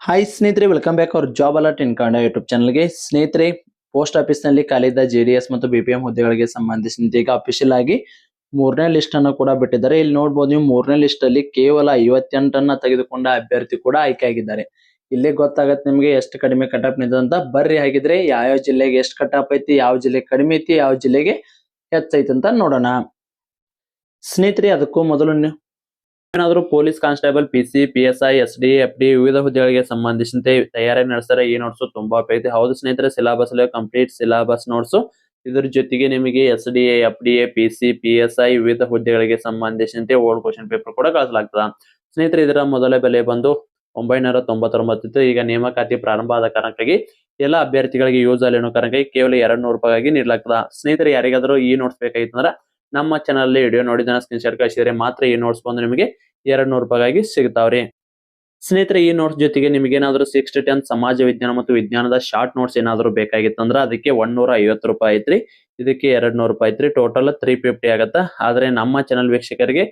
Hi ಸ್ನೇಹಿತರೆ, welcome back hour job alert ಇನ್ Kannada YouTube ಚಾನಲ್ಗೆ. ಸ್ನೇಹಿತರೆ, ಪೋಸ್ಟ್ ಆಫೀಸ್ ನಲ್ಲಿ ಖಾಲಿದ್ದ JDS ಮತ್ತು BPM ಹುದ್ದೆಗಳಿಗೆ ಸಂಬಂಧಿಸಿದಂತೆ ಈಗ ಅಫಿಷಿಯಲ್ ಆಗಿ ಮೂರನೇ ಲಿಸ್ಟ್ ಅನ್ನು ಕೂಡ ಬಿಟ್ಟಿದ್ದಾರೆ. ಇಲ್ಲಿ ನೋಡಬಹುದು, ನೀವು ಮೂರನೇ ಲಿಸ್ಟ್ ಅಲ್ಲಿ ಕೇವಲ 58 ತೆಗೆದುಕೊಂಡ ಅಭ್ಯರ್ಥಿ ಕೂಡ ಆಯ್ಕೆ ಆಗಿದ್ದಾರೆ. ಇಲ್ಲೇ ಗೊತ್ತಾಗತ್ತೆ ನಿಮಗೆ ಎಷ್ಟು ಕಡಿಮೆ ಕಟಪ್ ನಿಂತ ಅಂತ. ಬರ್ರಿ ಹಾಗಿದ್ರೆ ಯಾವ ಜಿಲ್ಲೆಗೆ ಎಷ್ಟು ಕಟಪ್ ಐತಿ, ಯಾವ ಜಿಲ್ಲೆಗೆ ಕಡಿಮೆ ಐತಿ, ಯಾವ ಜಿಲ್ಲೆಗೆ ಹೆಚ್ಚೈತಿ ಅಂತ ನೋಡೋಣ. ಸ್ನೇಹಿತರೆ, ಅದಕ್ಕೂ ಮೊದಲು ಏನಾದರೂ police constable, PC, PSI, SD, FD ವಿವಿಧ ಹುದ್ದೆಗಳಿಗೆ ಸಂಬಂಧಿಸಿದಂತೆ ತಯಾರಿ ನಡೆಸ್ತಾರೆ. ಈ ನೋಟ್ಸ್ ತುಂಬಾ ಉಪಯುಕ್ತ. ಹೌದು ಸ್ನೇಹಿತರೆ, ಸಿಲೆಬಸ್ ಕಂಪ್ಲೀಟ್ ಸಿಲೆಬಸ್ ನೋಟ್ಸ್. ಇದ್ರ ಜೊತೆಗೆ ನಿಮಗೆ SDA, FDA, PC, PSI ವಿವಿಧ ಹುದ್ದೆಗಳಿಗೆ ಸಂಬಂಧಿಸಿದಂತೆ ಓಲ್ಡ್ ಕ್ವಶನ್ ಪೇಪರ್ ಕೂಡ ಕಳಿಸಲಾಗ್ತದೆ. ಸ್ನೇಹಿತರೆ, ಇದರ ಮೊದಲ ಬೆಲೆ ಬಂದು 999 ಇತ್ತು. ಈಗ ನೇಮಕಾತಿ ಪ್ರಾರಂಭ ಆದ ಕಾರಣಕ್ಕಾಗಿ ಎಲ್ಲ ಅಭ್ಯರ್ಥಿಗಳಿಗೆ ಯೂಸ್ ಅಲ್ಲಿ ಅನ್ನೋ ಕಾರಣಕ್ಕಾಗಿ ಕೇವಲ 200 ರೂಪಾಯಿಗಾಗಿ ನೀಡಲಾಗ್ತದೆ. ಸ್ನೇಹಿತರೆ, ಯಾರಿಗಾದರೂ ಈ ನೋಟ್ಸ್ ಬೇಕಾಗಿತ್ತಂದ್ರೆ ನಮ್ಮ ಚಾನಲ್ ಅಲ್ಲಿ ವಿಡಿಯೋ ನೋಡಿದ ಸ್ಕ್ರೀನ್ ಶಾಟ್ ಕಳಿಸಿದ್ರೆ ಮಾತ್ರ ಈ ನೋಟ್ಸ್ ಬಂದು ನಿಮಗೆ 200 ರೂಪಾಯಿಗಾಗಿ ಸಿಗ್ತಾವ್ರಿ. ಸ್ನೇಹಿತರೆ, ಈ ನೋಟ್ಸ್ ಜೊತೆಗೆ ನಿಮಗೆ ಏನಾದ್ರು 6 to 10 ಸಮಾಜ ವಿಜ್ಞಾನ ಮತ್ತು ವಿಜ್ಞಾನದ ಶಾರ್ಟ್ ನೋಟ್ಸ್ ಏನಾದ್ರು ಬೇಕಾಗಿತ್ತಂದ್ರ ಅದಕ್ಕೆ 150 ರೂಪಾಯಿ ಐತ್ರಿ. ಇದಕ್ಕೆ 200 ರೂಪಾಯಿ ಐತ್ರಿ. ಟೋಟಲ್ 350 ಆಗತ್ತ. ಆದ್ರೆ ನಮ್ಮ ಚಾನಲ್ ವೀಕ್ಷಕರಿಗೆ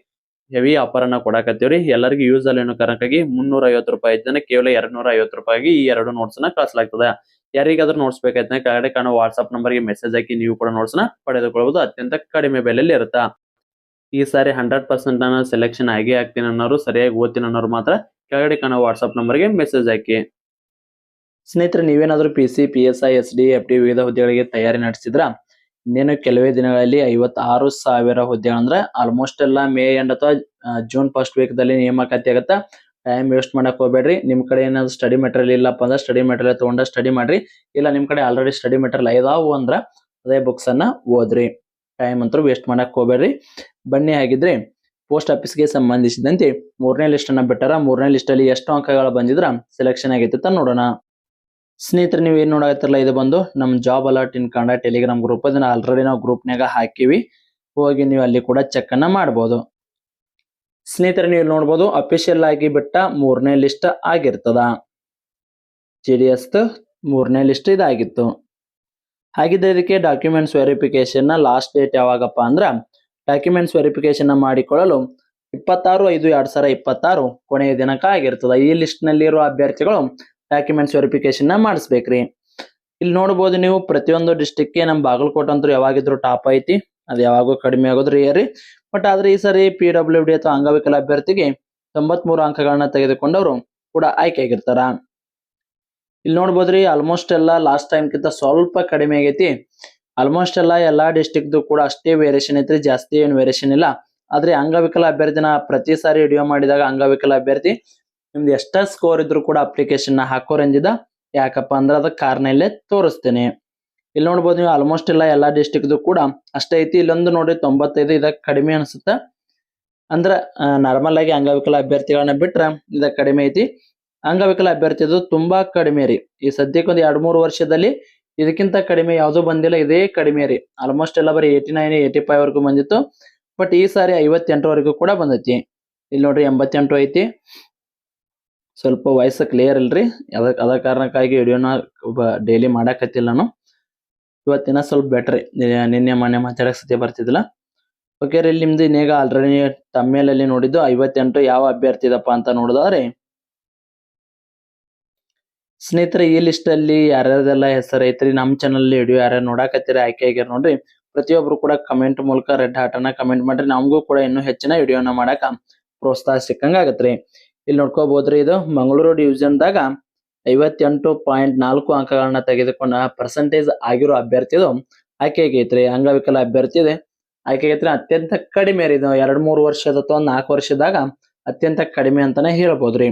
ಹೆವಿ ಆಫರ್ ಅನ್ನ ಕೊಡಾಕತ್ತೀವ್ರಿ. ಎಲ್ಲರಿಗೂ ಯೂಸ್ ಅಲ್ಲಿ ಅನ್ನೋ ಕಾರಣಕ್ಕಾಗಿ 350 ರೂಪಾಯಿ ಐತನ ಕೇವಲ 250 ರೂಪಾಯಿಗೆ ಈ 2 ನೋಟ್ಸ್ ನ ಕಳಿಸಲಾಗ್ತದೆ. ಯಾರಿಗಾದ್ರೂ ನೋಟ್ಸ್ ಬೇಕಾಯ್ತಾನೆ ಕೆಳಗಡೆ ಕಾಣೋ ವಾಟ್ಸ್ಆಪ್ ನಂಬರ್ಗೆ ಮೆಸೇಜ್ ಹಾಕಿ ನೀವು ಕೂಡ ನೋಟ್ಸ್ ನ ಪಡೆದುಕೊಳ್ಳಬಹುದು. ಅತ್ಯಂತ ಕಡಿಮೆ ಬೆಲೆಯಲ್ಲಿ ಇರುತ್ತಾ. ಈ ಸಾರಿ 100% ನಾನು ಸೆಲೆಕ್ಷನ್ ಆಗಿ ಆಗ್ತೀನಿ ಅನ್ನೋರು, ಸರಿಯಾಗಿ ಓದ್ತೀನಿ ಅನ್ನೋರು ಮಾತ್ರ ಕೆಳಗಡೆ ಕಾಣೋ ವಾಟ್ಸ್ಆಪ್ ನಂಬರ್ಗೆ ಮೆಸೇಜ್ ಹಾಕಿ. ಸ್ನೇಹಿತರೆ, ನೀವೇನಾದ್ರೂ PC, PSI, SD, FD ವಿವಿಧ ಹುದ್ದೆಗಳಿಗೆ ತಯಾರಿ ನಡೆಸಿದ್ರ ಇನ್ನೇನು ಕೆಲವೇ ದಿನಗಳಲ್ಲಿ 56,000 ಹುದ್ದೆಗಳಂದ್ರೆ ಆಲ್ಮೋಸ್ಟ್ ಎಲ್ಲ ಮೇ ಎಂಡ್ ಅಥವಾ ಜೂನ್ ಫಸ್ಟ್ ವೀಕ್ ದಲ್ಲಿ ನೇಮಕಾತಿ ಆಗತ್ತ. ಟೈಮ್ ವೇಸ್ಟ್ ಮಾಡಕ್ ಹೋಗ್ಬೇಡ್ರಿ. ನಿಮ್ ಕಡೆ ಏನಾದ್ರು ಸ್ಟಡಿ ಮೆಟೀರಿಯಲ್ ಇಲ್ಲಪ್ಪ ಅಂದ್ರೆ ಸ್ಟಡಿ ಮೆಟೀರಿಯಲ್ ತಗೊಂಡ ಸ್ಟಡಿ ಮಾಡ್ರಿ. ಇಲ್ಲ ನಿಮ್ ಕಡೆ ಆಲ್ರೆಡಿ ಸ್ಟಡಿ ಮೆಟೀರಿಯಲ್ ಇದಾವು ಅಂದ್ರ ಅದೇ ಬುಕ್ಸ್ ಅನ್ನ ಓದ್ರಿ. ಟೈಮ್ ಅಂತೂ ವೇಸ್ಟ್ ಮಾಡಕ್ ಹೋಗ್ಬೇಡ್ರಿ. ಬನ್ನಿ ಹಾಗಿದ್ರೆ ಪೋಸ್ಟ್ ಆಫೀಸ್ಗೆ ಸಂಬಂಧಿಸಿದಂತೆ ಮೂರನೇ ಲಿಸ್ಟ್ ಅನ್ನ ಬಿಟ್ಟಾರ. ಮೂರನೇ ಲಿಸ್ಟ್ ಅಲ್ಲಿ ಎಷ್ಟು ಅಂಕಗಳು ಬಂದಿದ್ರ ಸೆಲೆಕ್ಷನ್ ಆಗೈತಿ ಅಂತ ನೋಡೋಣ. ಸ್ನೇಹಿತರೆ, ನೀವು ಏನ್ ನೋಡಾಕತ್ತಿರಲ್ಲ, ಇದು ಬಂದು ನಮ್ ಜಾಬ್ ಅಲರ್ಟ್ ಇನ್ ಕನ್ನಡ ಟೆಲಿಗ್ರಾಮ್ ಗ್ರೂಪ್. ಅದನ್ನ ಆಲ್ರೆಡಿ ನಾವು ಗ್ರೂಪ್ನಾಗ ಹಾಕಿವಿ. ಹೋಗಿ ನೀವು ಅಲ್ಲಿ ಕೂಡ ಚೆಕ್ ಅನ್ನ ಮಾಡಬಹುದು. ಸ್ನೇಹಿತರೆ, ನೀವು ನೋಡಬಹುದು ಅಫಿಷಿಯಲ್ ಆಗಿ ಬಿಟ್ಟ ಮೂರನೇ ಲಿಸ್ಟ್ ಆಗಿರ್ತದ. JDS ಮೂರನೇ ಲಿಸ್ಟ್ ಇದಾಗಿತ್ತು. ಹಾಗಿದ್ರೆ ಇದಕ್ಕೆ ಡಾಕ್ಯುಮೆಂಟ್ಸ್ ವೆರಿಫಿಕೇಶನ್ ನ ಲಾಸ್ಟ್ ಡೇಟ್ ಯಾವಾಗಪ್ಪ ಅಂದ್ರ ಡಾಕ್ಯುಮೆಂಟ್ಸ್ ವೆರಿಫಿಕೇಶನ್ ಮಾಡಿಕೊಳ್ಳಲು 26/5/2026 ಕೊನೆಯ ದಿನಾಂಕ ಆಗಿರ್ತದ. ಈ ಲಿಸ್ಟ್ ನಲ್ಲಿ ಇರುವ ಅಭ್ಯರ್ಥಿಗಳು ಡಾಕ್ಯುಮೆಂಟ್ಸ್ ವೆರಿಫಿಕೇಶನ್ ನ ಮಾಡಿಸ್ಬೇಕ್ರಿ. ಇಲ್ಲಿ ನೋಡಬಹುದು ನೀವು ಪ್ರತಿಯೊಂದು ಡಿಸ್ಟಿಕ್ ಗೆ ನಮ್ ಬಾಗಲಕೋಟೆ ಅಂತೂ ಯಾವಾಗಿದ್ರು ಟಾಪ್ ಐತಿ. ಅದು ಯಾವಾಗೂ ಕಡಿಮೆ ಆಗೋದ್ರಿ ಏರಿ. ಬಟ್ ಆದ್ರೆ ಈ ಸರಿ PWD ಅಥವಾ ಅಂಗವಿಕಲ ಅಭ್ಯರ್ಥಿಗೆ 93 ಅಂಕಗಳನ್ನ ತೆಗೆದುಕೊಂಡವರು ಕೂಡ ಆಯ್ಕೆ ಆಗಿರ್ತಾರ. ಇಲ್ಲಿ ನೋಡ್ಬೋದ್ರಿ, ಆಲ್ಮೋಸ್ಟ್ ಎಲ್ಲ ಲಾಸ್ಟ್ ಟೈಮ್ ಕಿಂತ ಸ್ವಲ್ಪ ಕಡಿಮೆ ಆಗೈತಿ. ಆಲ್ಮೋಸ್ಟ್ ಎಲ್ಲಾ ಡಿಸ್ಟಿಕ್ ಕೂಡ ಅಷ್ಟೇ ವೇರಿಯೇಷನ್ ಐತ್ರಿ, ಜಾಸ್ತಿ ಏನು ವೇರಿಯೇಷನ್ ಇಲ್ಲ. ಆದ್ರೆ ಅಂಗವಿಕಲ ಅಭ್ಯರ್ಥಿನ ಪ್ರತಿ ಸಾರಿ ವಿಡಿಯೋ ಮಾಡಿದಾಗ ಅಂಗವಿಕಲ ಅಭ್ಯರ್ಥಿ ನಿಮ್ದು ಎಷ್ಟ ಸ್ಕೋರ್ ಇದ್ರು ಕೂಡ ಅಪ್ಲಿಕೇಶನ್ ಹಾಕೋರಂಜಿದ. ಯಾಕಪ್ಪ ಅಂದ್ರೆ ಅದಕ್ಕೆ ಕಾರಣ ಇಲ್ಲೇ ತೋರಿಸ್ತೇನೆ. ಇಲ್ಲಿ ನೋಡ್ಬೋದು ನೀವು ಆಲ್ಮೋಸ್ಟ್ ಎಲ್ಲಾ ಡಿಸ್ಟಿಕ್ ಕೂಡ ಅಷ್ಟೇ ಐತಿ. ಇಲ್ಲೊಂದು ನೋಡಿ 95, ಇದಕ್ಕೆ ಕಡಿಮೆ ಅನ್ಸುತ್ತ. ಅಂದ್ರ ನಾರ್ಮಲ್ ಆಗಿ ಅಂಗವಿಕಲ ಅಭ್ಯರ್ಥಿಗಳನ್ನ ಬಿಟ್ರ ಇದಕ್ಕೆ ಕಡಿಮೆ ಐತಿ. ಅಂಗವಿಕಲ ಅಭ್ಯರ್ಥಿದು ತುಂಬಾ ಕಡಿಮೆ ರೀ. ಈ ಸದ್ಯಕ್ಕೆ ಒಂದು 2-3 ವರ್ಷದಲ್ಲಿ ಇದಕ್ಕಿಂತ ಕಡಿಮೆ ಯಾವ್ದು ಬಂದಿಲ್ಲ. ಇದೇ ಕಡಿಮೆ ರೀ. ಆಲ್ಮೋಸ್ಟ್ ಎಲ್ಲ ಬರೀ 89, 85 ವರೆಗೂ ಬಂದಿತ್ತು. ಬಟ್ ಈ ಸಾರಿ 58 ವರೆಗೂ ಕೂಡ ಬಂದೈತಿ. ಇಲ್ಲಿ ನೋಡ್ರಿ 88 ಐತಿ. ಸ್ವಲ್ಪ ವಾಯ್ಸ್ ಕ್ಲಿಯರ್ ಇಲ್ರಿ. ಅದ ಕಾರಣಕ್ಕಾಗಿ ವಿಡಿಯೋನ ಡೈಲಿ ಮಾಡಾಕತ್ತಿಲ್ಲ ನಾನು. ಇವತ್ತಿನ ಸ್ವಲ್ಪ ಬೆಟ್ರಿ. ನಿನ್ನೆ ಮೊನ್ನೆ ಮಾತಾಡಕ್ ಸತ್ಯ ಬರ್ತಿದ್ದಿಲ್ಲ. ಓಕೆ ರೀ, ಇಲ್ಲಿ ನಿಮ್ದು ಇನ್ನೇಗ ಆಲ್ರೆಡಿ ತಮ್ಮೇಲಲ್ಲಿ ನೋಡಿದ್ದು 58 ಯಾವ ಅಭ್ಯರ್ಥಿ ಇದಪ್ಪ ಅಂತ ನೋಡಿದ್ರೆ ಸ್ನೇಹಿತರೆ, ಈ ಲಿಸ್ಟ್ ಅಲ್ಲಿ ಯಾರ್ಯಾರ್ದೆಲ್ಲ ಹೆಸರು ಐತ್ರಿ ನಮ್ಮ ಚಾನಲ್ ವಿಡಿಯೋ ಯಾರ್ಯಾರು ನೋಡಾಕತ್ತೀರಿ ಆಯ್ಕೆ ಆಗ್ಯಾರ ನೋಡ್ರಿ. ಪ್ರತಿಯೊಬ್ರು ಕೂಡ ಕಮೆಂಟ್ ಮೂಲಕ ರೆಡ್ ಹಾರ್ಟ್ ಅನ್ನ ಕಮೆಂಟ್ ಮಾಡ್ರಿ. ನಮಗೂ ಕೂಡ ಇನ್ನೂ ಹೆಚ್ಚಿನ ವಿಡಿಯೋನ ಮಾಡಾಕ ಪ್ರೋತ್ಸಾಹ ಸಿಕ್ಕಂಗ ಆಗತ್ರಿ. ಇಲ್ಲಿ ನೋಡ್ಕೋಬಹುದ್ರಿ, ಇದು ಮಂಗಳೂರು ಡಿವಿಷನ್ ದಾಗ 58.4 ಅಂಕಗಳನ್ನ ತೆಗೆದುಕೊಂಡ ಪರ್ಸೆಂಟೇಜ್ ಆಗಿರೋ ಅಭ್ಯರ್ಥಿದು ಆಯ್ಕೆ ಆಗೈತ್ರಿ. ಅಂಗವಿಕಲ ಅಭ್ಯರ್ಥಿ ಇದೆ ಆಯ್ಕೆ ಆಗೈತ್ರಿ. ಅತ್ಯಂತ ಕಡಿಮೆ ರೀ. ಇದು 2-3 ವರ್ಷದ ಅಥವಾ 4 ವರ್ಷದಾಗ ಅತ್ಯಂತ ಕಡಿಮೆ ಅಂತಾನೆ ಹೇಳ್ಬೋದ್ರಿ.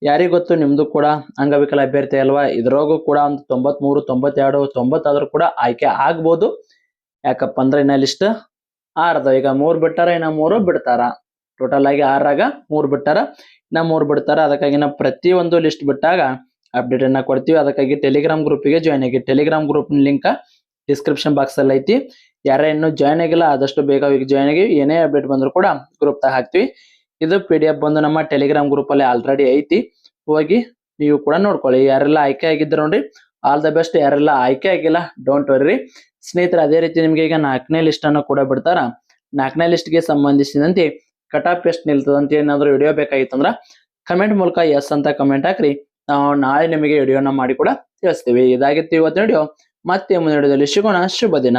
ಯಾರಿಗ ಗೊತ್ತು, ನಿಮ್ದು ಕೂಡ ಅಂಗವಿಕಲ ಅಭ್ಯರ್ಥಿ ಅಲ್ವಾ. ಇದ್ರಾಗೂ ಕೂಡ ಒಂದು 93, 92, 90 ಆದ್ರೂ ಕೂಡ ಆಯ್ಕೆ ಆಗ್ಬೋದು. ಯಾಕಪ್ಪ ಅಂದ್ರೆ ಇನ್ನ ಲಿಸ್ಟ್ 6 ಅದಾವ. ಈಗ 3 ಬಿಟ್ಟಾರ, ಇನ್ನ 3 ಬಿಡ್ತಾರ. ಟೋಟಲ್ ಆಗಿ 6 3 ಬಿಟ್ಟಾರ, ಇನ್ನ 3 ಬಿಡ್ತಾರ. ಅದಕ್ಕಾಗಿ ನಾವು ಪ್ರತಿಯೊಂದು ಲಿಸ್ಟ್ ಬಿಟ್ಟಾಗ ಅಪ್ಡೇಟ್ ಅನ್ನ ಕೊಡ್ತೀವಿ. ಅದಕ್ಕಾಗಿ ಟೆಲಿಗ್ರಾಮ್ ಗ್ರೂಪಿಗೆ ಜಾಯ್ನ್ ಆಗಿ. Telegram group link description box ಅಲ್ಲಿ ಐತಿ. ಯಾರ ಇನ್ನೂ ಜಾಯ್ನ್ ಆಗಿಲ್ಲ ಆದಷ್ಟು ಬೇಗ ಜಾಯ್ನ್ ಆಗಿ. ಏನೇ ಅಪ್ಡೇಟ್ ಬಂದ್ರು ಕೂಡ ಗ್ರೂಪ್ ದಾಗ ಹಾಕ್ತಿವಿ. ಇದು PDF ಬಂದು ನಮ್ಮ ಟೆಲಿಗ್ರಾಮ್ ಗ್ರೂಪ್ ಅಲ್ಲಿ ಆಲ್ರೆಡಿ ಐತಿ. ಹೋಗಿ ನೀವು ಕೂಡ ನೋಡ್ಕೊಳ್ಳಿ. ಯಾರೆಲ್ಲ ಆಯ್ಕೆ ಆಗಿದ್ರು ನೋಡ್ರಿ, ಆಲ್ ದ ಬೆಸ್ಟ್. ಯಾರೆಲ್ಲ ಆಯ್ಕೆ ಆಗಿಲ್ಲ ಡೋಂಟ್ ವರಿ ಸ್ನೇಹಿತರೆ. ಅದೇ ರೀತಿ ನಿಮ್ಗೆ ಈಗ 4ನೇ ಲಿಸ್ಟ್ ಅನ್ನು ಕೂಡ ಬಿಡ್ತಾರ. 4ನೇ ಲಿಸ್ಟ್ ಗೆ ಸಂಬಂಧಿಸಿದಂತೆ ಕಟಾಪ್ ಎಷ್ಟು ನಿಲ್ತದ ಅಂತ ಏನಾದ್ರು ವಿಡಿಯೋ ಬೇಕಾಗಿತ್ತಂದ್ರ ಕಮೆಂಟ್ ಮೂಲಕ ಎಸ್ ಅಂತ ಕಮೆಂಟ್ ಹಾಕ್ರಿ. ನಾವು ನಾಳೆ ನಿಮಗೆ ವಿಡಿಯೋನ ಮಾಡಿ ಕೂಡ ತಿಳಿಸ್ತೀವಿ. ಇದಾಗಿತ್ತು ಇವತ್ತಿನ ವಿಡಿಯೋ. ಮತ್ತೆ ಮುಂದಿನ ವಿಡಿಯೋದಲ್ಲಿ ಸಿಗೋಣ. ಶುಭ ದಿನ.